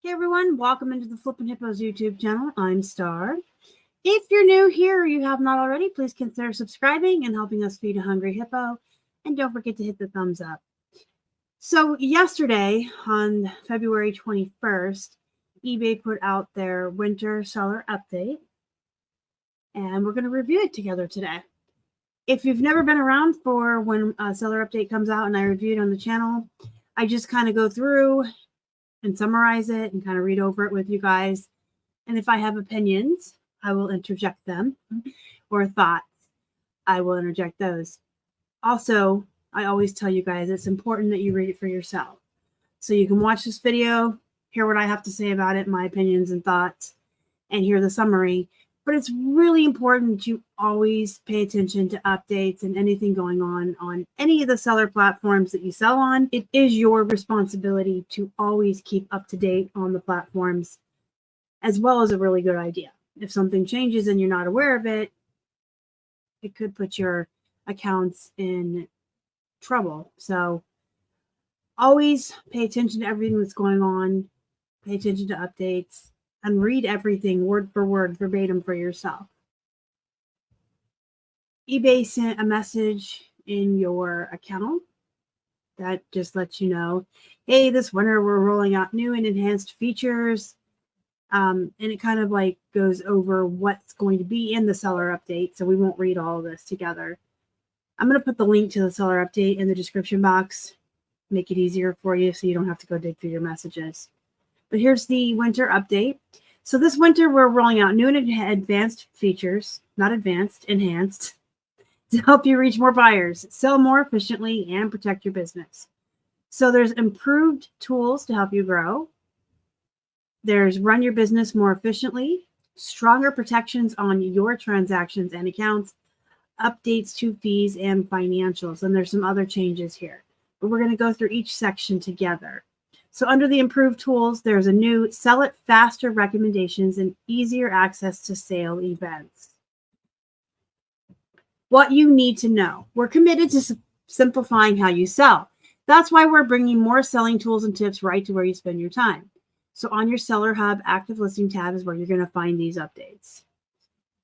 Hey everyone, welcome into the Flippin' Hippos YouTube channel. I'm Star. If you're new here or you have not already, please consider subscribing and helping us feed a hungry hippo. And don't forget to hit the thumbs up. So yesterday, on February 21st, eBay put out their winter seller update. And we're going to review it together today. If you've never been around for when a seller update comes out and I review it on the channel, I just kind of go through and summarize it and kind of read over it with you guys. And if I have opinions, I will interject them, or thoughts, I will interject those. Also, I always tell you guys it's important that you read it for yourself. So you can watch this video, hear what I have to say about it, my opinions and thoughts, and hear the summary. But it's really important you always pay attention to updates and anything going on any of the seller platforms that you sell on. It is your responsibility to always keep up to date on the platforms, as well as a really good idea. If something changes and you're not aware of it, it could put your accounts in trouble. So always pay attention to everything that's going on, pay attention to updates, and read everything word for word, verbatim for yourself. eBay sent a message in your account that just lets you know, hey, this winter we're rolling out new and enhanced features. And it kind of like goes over what's going to be in the seller update. So we won't read all of this together. I'm going to put the link to the seller update in the description box, make it easier for you so you don't have to go dig through your messages. But here's the winter update. So this winter, we're rolling out new and advanced features, not advanced, enhanced, to help you reach more buyers, sell more efficiently, and protect your business. So there's improved tools to help you grow. There's run your business more efficiently, stronger protections on your transactions and accounts, updates to fees and financials. And there's some other changes here, but we're going to go through each section together. So under the improved tools, there's a new sell it faster recommendations and easier access to sale events. What you need to know. We're committed to simplifying how you sell. That's why we're bringing more selling tools and tips right to where you spend your time. So on your Seller Hub active listing tab is where you're going to find these updates.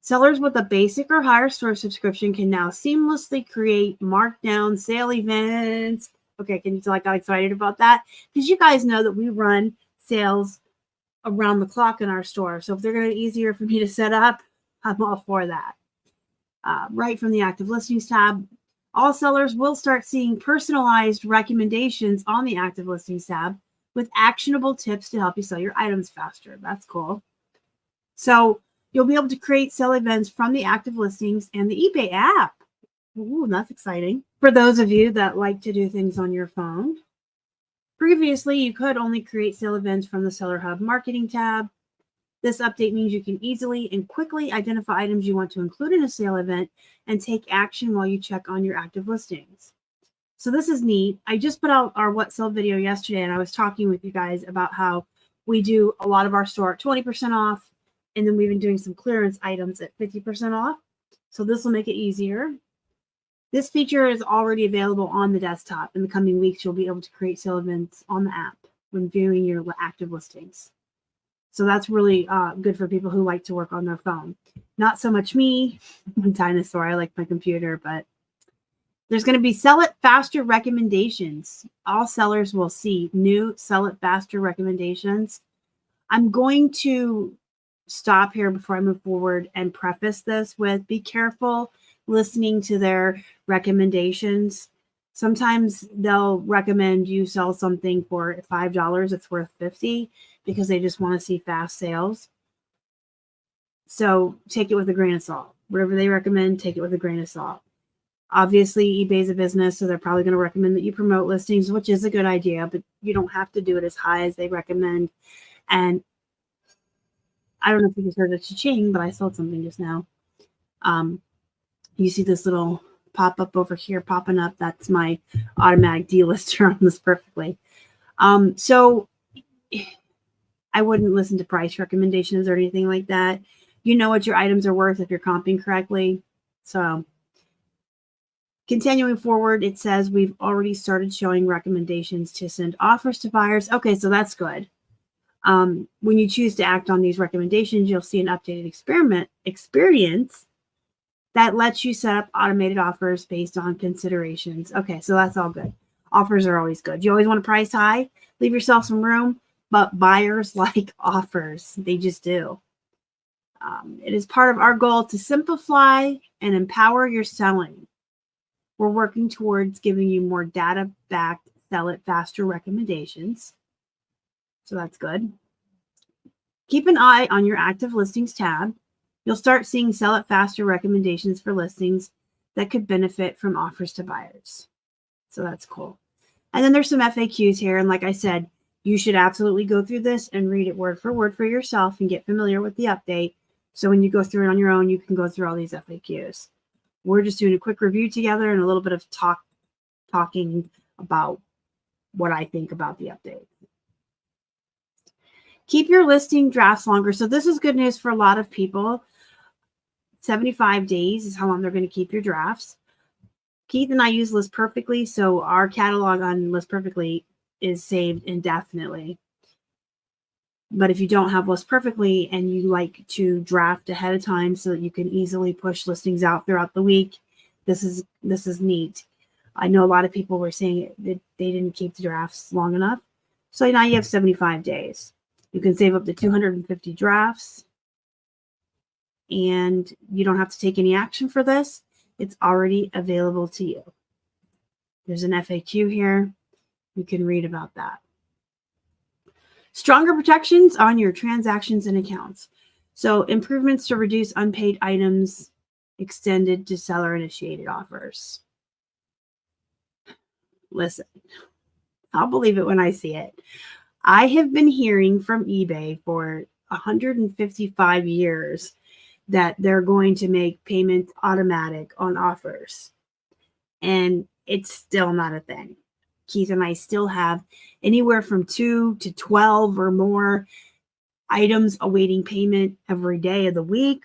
Sellers with a basic or higher store subscription can now seamlessly create markdown sale events. Okay, can you tell I got excited about that? Because you guys know that we run sales around the clock in our store. So if they're going to be easier for me to set up, I'm all for that. Right from the active listings tab, all sellers will start seeing personalized recommendations on the active listings tab with actionable tips to help you sell your items faster. That's cool. So you'll be able to create sell events from the active listings and the eBay app. Ooh, that's exciting. For those of you that like to do things on your phone. Previously, you could only create sale events from the Seller Hub Marketing tab. This update means you can easily and quickly identify items you want to include in a sale event and take action while you check on your active listings. So this is neat. I just put out our What Sell video yesterday, and I was talking with you guys about how we do a lot of our store at 20% off, and then we've been doing some clearance items at 50% off. So this will make it easier. This feature is already available on the desktop. In the coming weeks, you'll be able to create sale events on the app when viewing your active listings. So that's really good for people who like to work on their phone. Not so much me, I'm a dinosaur. I like my computer, but there's going to be sell it faster recommendations. All sellers will see new sell it faster recommendations. I'm going to stop here before I move forward and preface this with be careful listening to their recommendations. Sometimes they'll recommend you sell something for $5. It's worth $50 because they just want to see fast sales. So take it with a grain of salt. Whatever they recommend, take it with a grain of salt. Obviously, eBay's a business, so they're probably going to recommend that you promote listings, which is a good idea, but you don't have to do it as high as they recommend. And I don't know if you just heard a cha-ching, but I sold something just now. You see this little pop-up over here popping up. That's my automatic delister on this perfectly. So I wouldn't listen to price recommendations or anything like that. You know what your items are worth if you're comping correctly. So continuing forward, it says we've already started showing recommendations to send offers to buyers. Okay, so that's good. When you choose to act on these recommendations, you'll see an updated experience that lets you set up automated offers based on considerations. Okay, so that's all good. Offers are always good. You always want to price high, leave yourself some room, but buyers like offers. They just do. It is part of our goal to simplify and empower your selling. We're working towards giving you more data-backed, sell it faster recommendations. So that's good. Keep an eye on your active listings tab. You'll start seeing sell it faster recommendations for listings that could benefit from offers to buyers. So that's cool. And then there's some FAQs here. And like I said, you should absolutely go through this and read it word for yourself and get familiar with the update. So when you go through it on your own, you can go through all these FAQs. We're just doing a quick review together and a little bit of talking about what I think about the update. Keep your listing drafts longer. So this is good news for a lot of people. 75 days is how long they're going to keep your drafts. Keith and I use List Perfectly, so our catalog on List Perfectly is saved indefinitely. But if you don't have List Perfectly and you like to draft ahead of time so that you can easily push listings out throughout the week, this is neat. I know a lot of people were saying that they didn't keep the drafts long enough. So now you have 75 days. You can save up to 250 drafts. And you don't have to take any action for this. It's already available to you. There's an FAQ here. You can read about that. Stronger protections on your transactions and accounts. So improvements to reduce unpaid items extended to seller-initiated offers. Listen, I'll believe it when I see it. I have been hearing from eBay for 155 years that they're going to make payments automatic on offers. And it's still not a thing. Keith and I still have anywhere from 2 to 12 or more items awaiting payment every day of the week.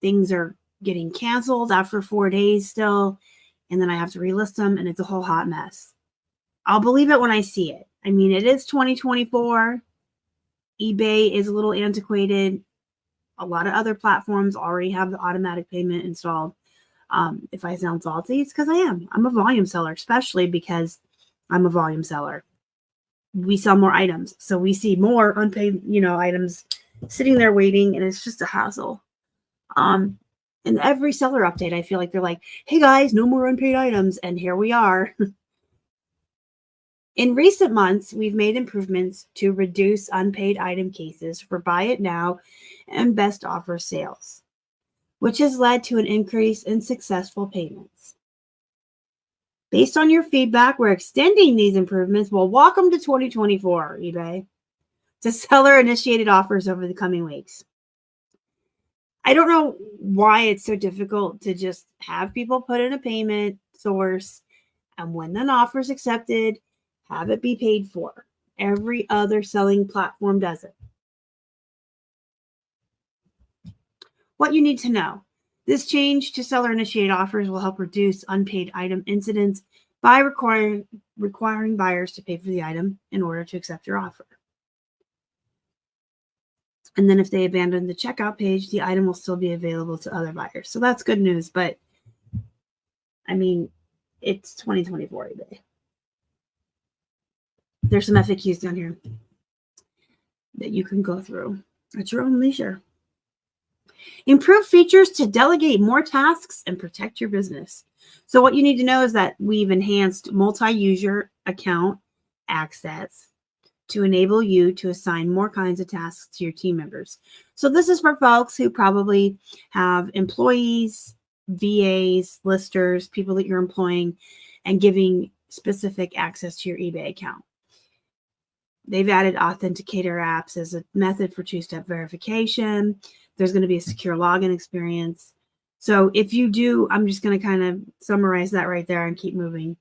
Things are getting canceled after 4 days still. And then I have to relist them and it's a whole hot mess. I'll believe it when I see it. I mean, it is 2024. eBay is a little antiquated. A lot of other platforms already have the automatic payment installed. If I sound salty, it's because I am. I'm a volume seller, especially because I'm a volume seller. We sell more items. So we see more unpaid, items sitting there waiting, and it's just a hassle. And every seller update, I feel like they're like, hey guys, no more unpaid items. And here we are. In recent months, we've made improvements to reduce unpaid item cases for buy it now and best offer sales, which has led to an increase in successful payments. Based on your feedback, we're extending these improvements. Well, welcome to 2024, eBay, to seller-initiated offers over the coming weeks. I don't know why it's so difficult to just have people put in a payment source, and when an offer is accepted, have it be paid for. Every other selling platform does it. What you need to know. This change to seller-initiated offers will help reduce unpaid item incidents by requiring buyers to pay for the item in order to accept your offer. And then if they abandon the checkout page, the item will still be available to other buyers. So that's good news, but I mean, it's 2024 eBay. There's some FAQs down here that you can go through at your own leisure. Improve features to delegate more tasks and protect your business. So what you need to know is that we've enhanced multi-user account access to enable you to assign more kinds of tasks to your team members. So this is for folks who probably have employees, VAs, listers, people that you're employing, and giving specific access to your eBay account. They've added authenticator apps as a method for two-step verification. There's going to be a secure login experience. So if you do, I'm just going to kind of summarize that right there and keep moving.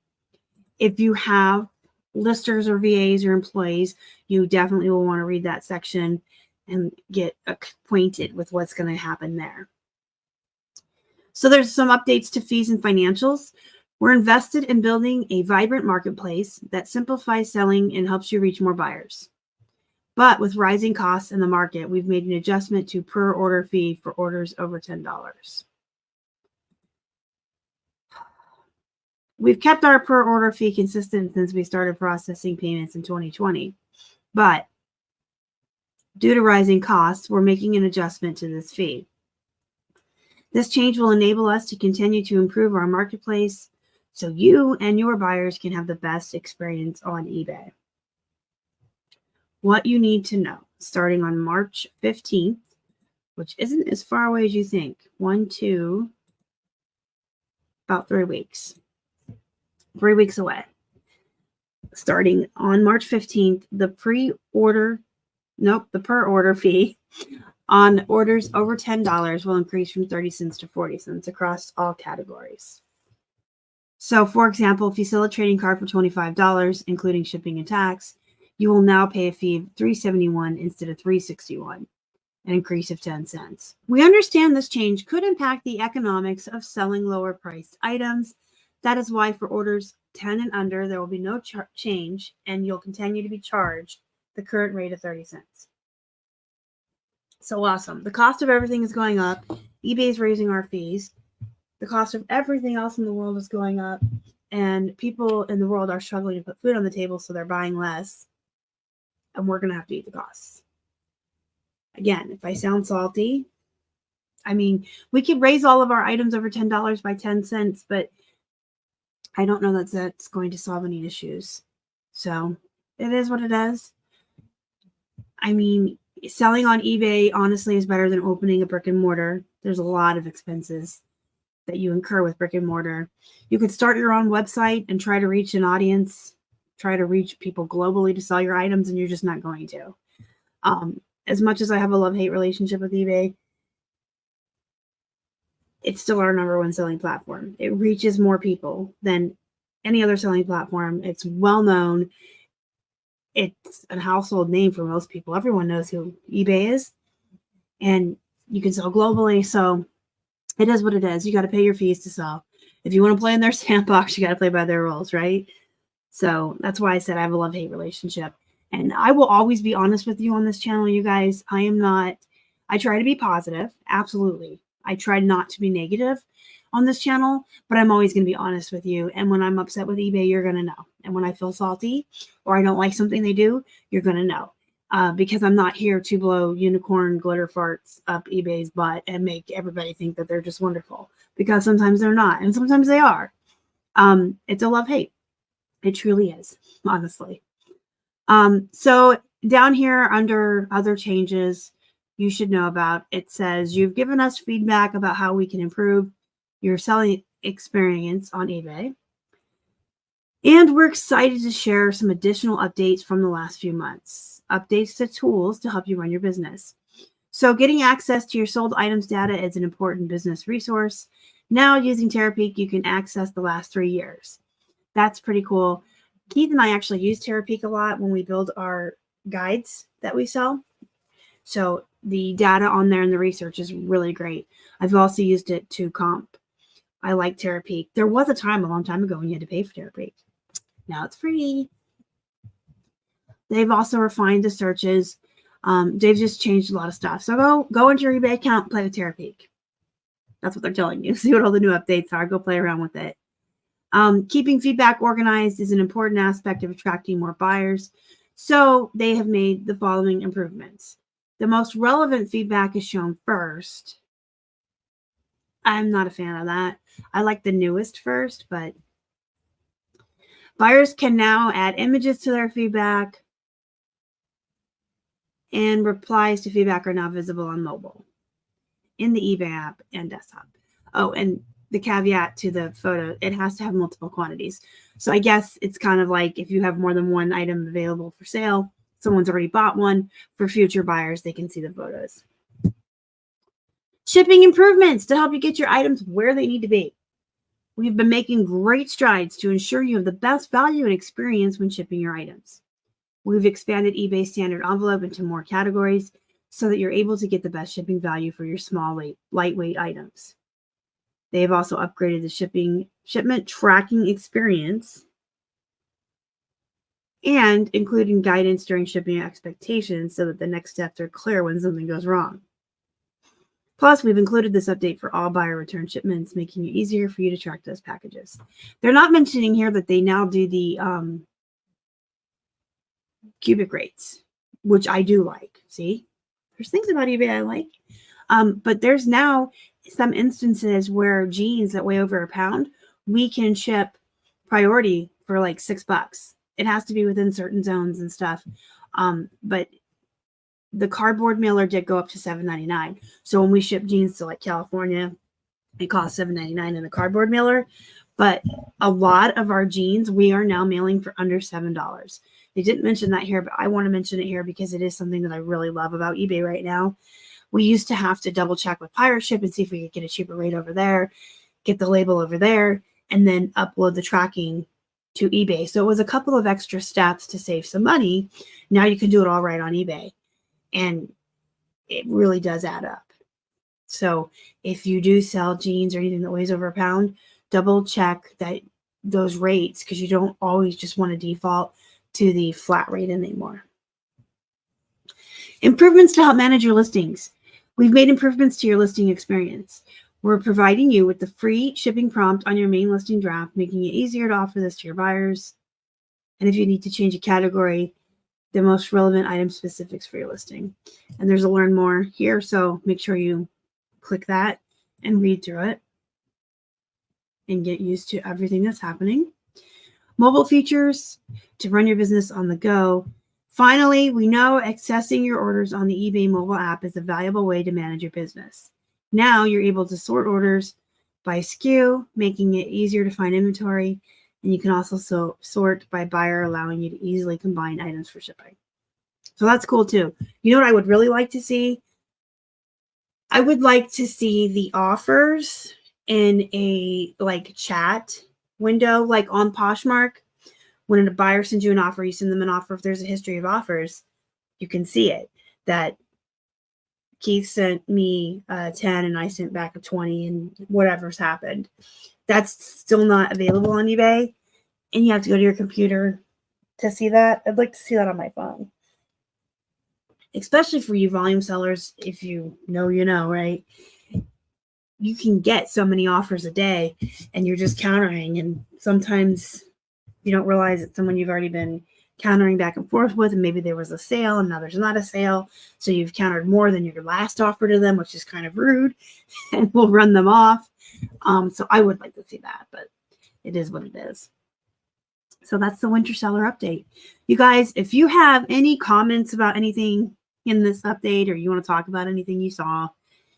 If you have listers or VAs or employees, you definitely will want to read that section and get acquainted with what's going to happen there. So there's some updates to fees and financials. We're invested in building a vibrant marketplace that simplifies selling and helps you reach more buyers. But with rising costs in the market, we've made an adjustment to per order fee for orders over $10. We've kept our per order fee consistent since we started processing payments in 2020. But due to rising costs, we're making an adjustment to this fee. This change will enable us to continue to improve our marketplace so you and your buyers can have the best experience on eBay. What you need to know, starting on March 15th, which isn't as far away as you think. About 3 weeks. 3 weeks away. Starting on March 15th, the per order fee on orders over $10 will increase from 30 cents to 40 cents across all categories. So, for example, if you sell a trading card for $25, including shipping and tax, you will now pay a fee of $3.71 instead of $3.61, an increase of 10 cents. We understand this change could impact the economics of selling lower priced items. That is why for orders 10 and under, there will be no change, and you'll continue to be charged the current rate of 30 cents. So awesome. The cost of everything is going up. eBay is raising our fees. The cost of everything else in the world is going up, and people in the world are struggling to put food on the table, so they're buying less, and we're going to have to eat the costs. Again, if I sound salty, I mean, we could raise all of our items over $10 by 10 cents, but I don't know that that's going to solve any issues. So it is what it is. I mean, selling on eBay, honestly, is better than opening a brick and mortar. There's a lot of expenses that you incur with brick and mortar. You could start your own website and try to reach an audience, try to reach people globally to sell your items, and you're just not going to. As much as I have a love-hate relationship with eBay, it's still our number one selling platform. It reaches more people than any other selling platform. It's well known. It's a household name for most people. Everyone knows who eBay is, and you can sell globally. So it is what it is. You got to pay your fees to sell. If you want to play in their sandbox, you got to play by their rules, right? So that's why I said I have a love-hate relationship. And I will always be honest with you on this channel, you guys. I try to be positive. Absolutely. I try not to be negative on this channel, but I'm always going to be honest with you. And when I'm upset with eBay, you're going to know. And when I feel salty or I don't like something they do, you're going to know. Because I'm not here to blow unicorn glitter farts up eBay's butt and make everybody think that they're just wonderful. Because sometimes they're not. And sometimes they are. It's a love-hate. It truly is, honestly. So down here under other changes you should know about, it says you've given us feedback about how we can improve your selling experience on eBay. And we're excited to share some additional updates from the last few months. Updates to tools to help you run your business. So getting access to your sold items data is an important business resource. Now using Terapeak, you can access the last 3 years. That's pretty cool. Keith and I actually use Terapeak a lot when we build our guides that we sell. So the data on there and the research is really great. I've also used it to comp. I like Terapeak. There was a time a long time ago when you had to pay for Terapeak. Now it's free. They've also refined the searches. They've just changed a lot of stuff. So go into your eBay account, play with Terapeak. That's what they're telling you. See what all the new updates are. Go play around with it. Keeping feedback organized is an important aspect of attracting more buyers. So they have made the following improvements. The most relevant feedback is shown first. I'm not a fan of that. I like the newest first, but buyers can now add images to their feedback, and replies to feedback are now visible on mobile, in the eBay app and desktop. Oh, and the caveat to the photo, it has to have multiple quantities. So I guess it's kind of like if you have more than one item available for sale, someone's already bought one, for future buyers, they can see the photos. Shipping improvements to help you get your items where they need to be. We've been making great strides to ensure you have the best value and experience when shipping your items. We've expanded eBay standard envelope into more categories so that you're able to get the best shipping value for your small, lightweight items. They have also upgraded the shipment tracking experience and including guidance during shipping expectations so that the next steps are clear when something goes wrong. Plus, we've included this update for all buyer return shipments, making it easier for you to track those packages. They're not mentioning here that they now do the cubic rates, which I do like. See, there's things about eBay I like. But there's now some instances where jeans that weigh over a pound, we can ship priority for like $6. It has to be within certain zones and stuff. But the cardboard mailer did go up to $7.99. So when we ship jeans to like California, it costs $7.99 in the cardboard mailer. But a lot of our jeans, we are now mailing for under $7. They didn't mention that here, but I want to mention it here because it is something that I really love about eBay right now. We used to have to double check with Pirate Ship and see if we could get a cheaper rate over there, get the label over there, and then upload the tracking to eBay. So it was a couple of extra steps to save some money. Now you can do it all right on eBay. And it really does add up. So if you do sell jeans or anything that weighs over a pound, double check that those rates, because you don't always just want to default to the flat rate anymore. Improvements to help manage your listings. We've made improvements to your listing experience. We're providing you with the free shipping prompt on your main listing draft, making it easier to offer this to your buyers. And if you need to change a category, the most relevant item specifics for your listing. And there's a learn more here, so make sure you click that and read through it and get used to everything that's happening. Mobile features to run your business on the go. Finally, we know accessing your orders on the eBay mobile app is a valuable way to manage your business. Now you're able to sort orders by SKU, making it easier to find inventory. And you can also sort by buyer, allowing you to easily combine items for shipping. So that's cool too. You know what I would really like to see? I would like to see the offers in a like chat window, like on Poshmark. When a buyer sends you an offer, you send them an offer. If there's a history of offers, you can see it. That Keith sent me 10 and I sent back a 20 and whatever's happened. That's still not available on eBay, and you have to go to your computer to see that. I'd like to see that on my phone, especially for you volume sellers. If you know, right? You can get so many offers a day, and you're just countering, and sometimes you don't realize it's someone you've already been countering back and forth with, and maybe there was a sale and now there's not a sale, so you've countered more than your last offer to them, which is kind of rude, and we'll run them off. So I would like to see that, but it is what it is. So that's the winter seller update. You guys, if you have any comments about anything in this update, or you want to talk about anything you saw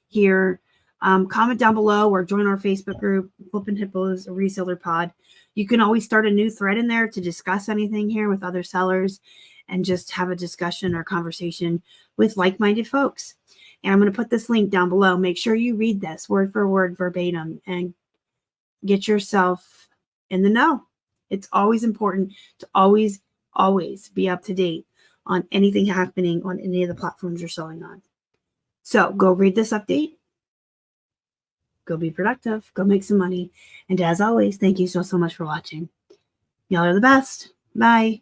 here, comment down below or join our Facebook group, Flippin' Hippos Reseller Pod. You can always start a new thread in there to discuss anything here with other sellers and just have a discussion or conversation with like-minded folks. And I'm going to put this link down below. Make sure you read this word for word, verbatim, and get yourself in the know. It's always important to always be up to date on anything happening on any of the platforms you're selling on. So go read this update. Go be productive. Go make some money. And as always, thank you so much for watching. Y'all are the best. Bye.